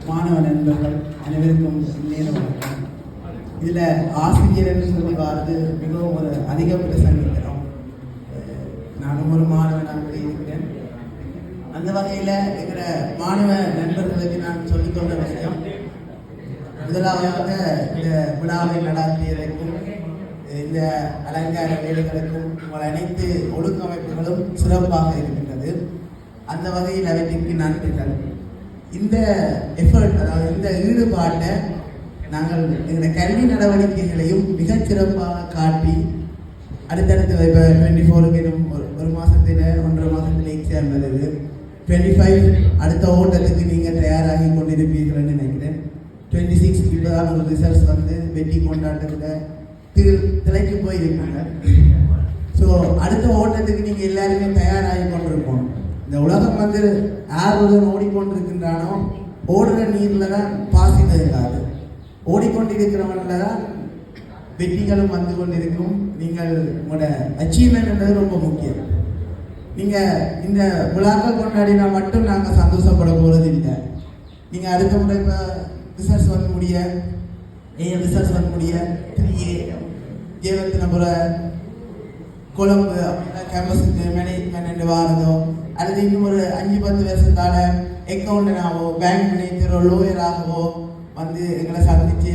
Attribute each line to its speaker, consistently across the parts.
Speaker 1: மாணவ நண்பர்கள் அனைவருக்கும் நேரம் வணக்கம். இதில் ஆசிரியர் என்று சொல்லி வாழ்ந்து மிகவும் ஒரு அதிக பிரசங்கிக்கிறோம். நானும் ஒரு மாணவனாக இருக்கிறேன். அந்த வகையில் இருக்கிற மாணவ நண்பர்களுக்கு நான் சொல்லிக்கொண்ட விஷயம், முதலாவதாக இந்த விழாவை நடாத்தியதற்கும் இந்த அலங்கார வேலைகளுக்கும் உங்கள் அனைத்து ஒழுங்கமைப்புகளும் சிறப்பாக இருக்கின்றது. அந்த வகையில் அவற்றிற்கு நன்றிகள். இந்த எஃபர்ட், அதாவது இந்த ஈடுபாட்டை நாங்கள் எங்களுடைய கல்வி நடவடிக்கைகளையும் மிகச்சிறப்பாக காட்டி அடுத்தடுத்து இப்போ 24க்கு ஒரு மாதத்தில் 1.5 மாதத்தில் எக்ஸாம் வருது. 25 அடுத்த ஓட்டத்துக்கு நீங்கள் தயாராகி கொண்டிருப்பீர்கள்னு நினைக்கிறேன். 26 இப்போ தான் ஒரு ரிசல்ட்ஸ் வந்து வெற்றி கொண்டாட்டத்தில் திளைக்கு போயிருக்காங்க. ஸோ அடுத்த ஓட்டத்துக்கு நீங்கள் எல்லாருமே தயாராகி கொண்டிருப்போம். இந்த உலகம் வந்து யாருடன் ஓடிக்கொண்டிருக்கின்றானோ ஓடுற நீரில் தான் பாசிகள் இருக்காது. ஓடிக்கொண்டிருக்கிறவனில் தான் வெற்றிகளும் வந்து கொண்டிருக்கும். நீங்கள் உங்களோட அச்சீவ்மெண்ட் என்றது ரொம்ப முக்கியம். நீங்கள் இந்த விழாக்கள் கொண்டாடினா மட்டும் நாங்கள் சந்தோஷப்பட போகிறது இல்லை. நீங்கள் அடுத்த முறை இப்போ ரிசல்ட்ஸ் வந்து முடிய ரிசல்ட்ஸ் வந்து முடிய 3A ஜெயவர்த்தனபுர கொழும்பு கேம்பஸுக்கு மேனேஜ்மெண்ட் வாரதோ அல்லது இன்னும் ஒரு 5-10 வருஷத்தால அக்கௌண்டனாகவோ பேங்க் மேனேஜரோ லோயராகவோ வந்து எங்களை சந்தித்து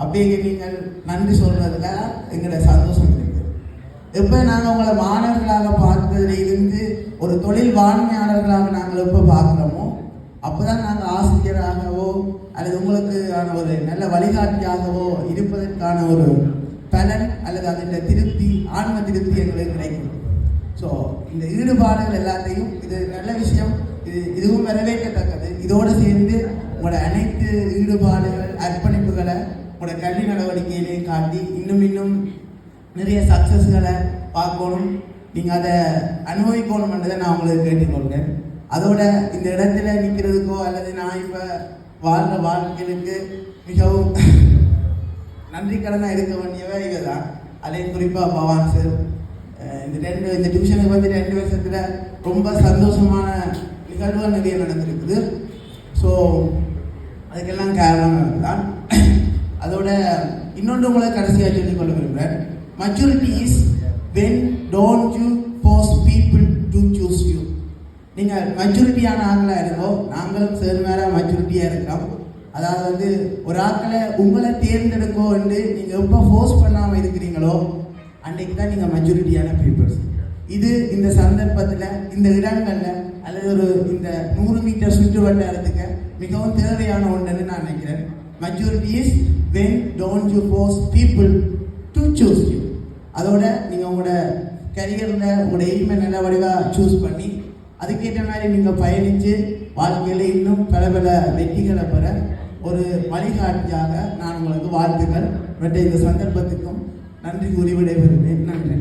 Speaker 1: அப்படியே நீங்கள் நன்றி சொல்கிறதுல எங்களோட சந்தோஷம் இருக்குது. எப்போ நாங்கள் உங்களை மாணவர்களாக பார்த்ததுல இருந்து ஒரு தொழில் வான்மையாளர்களாக நாங்கள் எப்போ பார்க்குறோமோ அப்போ தான் நாங்கள் ஆசிரியராகவோ அல்லது உங்களுக்கான ஒரு நல்ல வழிகாட்டியாகவோ இருப்பதற்கான ஒரு பலன் அல்லது அதோட திருப்தி, ஆன்ம திருப்தி எங்களுக்கு கிடைக்கும். ஸோ இந்த ஈடுபாடுகள் எல்லாத்தையும், இது நல்ல விஷயம், இதுவும் வரவேற்கத்தக்கது. இதோடு சேர்ந்து உங்களோட அனைத்து ஈடுபாடுகள், அர்ப்பணிப்புகளை உங்களோட கல்வி நடவடிக்கையிலையும் காட்டி இன்னும் நிறைய சக்ஸஸ்களை பார்க்கணும், நீங்கள் அதை அனுபவிக்கணும்ன்றதை நான் உங்களுக்கு கேட்டுக்கொள்கிறேன். அதோட இந்த இடத்துல நிற்கிறதுக்கோ அல்லது நான் இப்போ வாழ்கிற வாழ்க்கைகளுக்கு மிகவும் நன்றி கடனாக இருக்க வேண்டியவை இவை தான். அதையும் குறிப்பாக பவான் சார் இந்த டிவிஷனுக்கு வந்து 2 வருஷத்தில் ரொம்ப சந்தோஷமான நிகழ்வுகள் நிறைய நடந்திருக்குது. ஸோ அதுக்கெல்லாம் காரணம் தான். அதோட இன்னொன்று உங்களை கடைசியாக சொல்லிக் கொள்ள விரும்புகிறேன். Maturity is when don't you force people to choose you. நீங்கள் மெச்சூரிட்டியான ஆட்களாக இருக்கோ, நாங்களும் சார் மேலே மெச்சூரிட்டியாக இருக்கிறோம். அதாவது வந்து ஒரு ஆட்களை உங்களை தேர்ந்தெடுக்கோ என்று நீங்கள் எப்போ ஃபோர்ஸ் பண்ணாமல் இருக்கிறீங்களோ அன்றைக்கு தான் நீங்கள் மெச்சூரிட்டியான பீப்புள்ஸ். இது இந்த சந்தர்ப்பத்தில், இந்த இடங்களில் அல்லது ஒரு இந்த 100 மீட்டர் சுற்று வட்டாரத்துக்கு மிகவும் தேவையான ஒன்றுன்னு நான் நினைக்கிறேன். Maturity is when don't you force people to choose you. அதோட நீங்கள் உங்களோட கரியரில் உங்களோட எய்மை நல்ல வடிவாக சூஸ் பண்ணி அதுக்கேற்ற மாதிரி நீங்கள் பயணித்து வாழ்க்கையில் இன்னும் பல வெற்றிகளை பெற ஒரு வழிகாட்டியாக நான் உங்களுக்கு வாழ்த்துக்கள். இந்த சந்தர்ப்பத்துக்கும் நன்றி கூறி விடைபெறுகிறேன். நன்றி.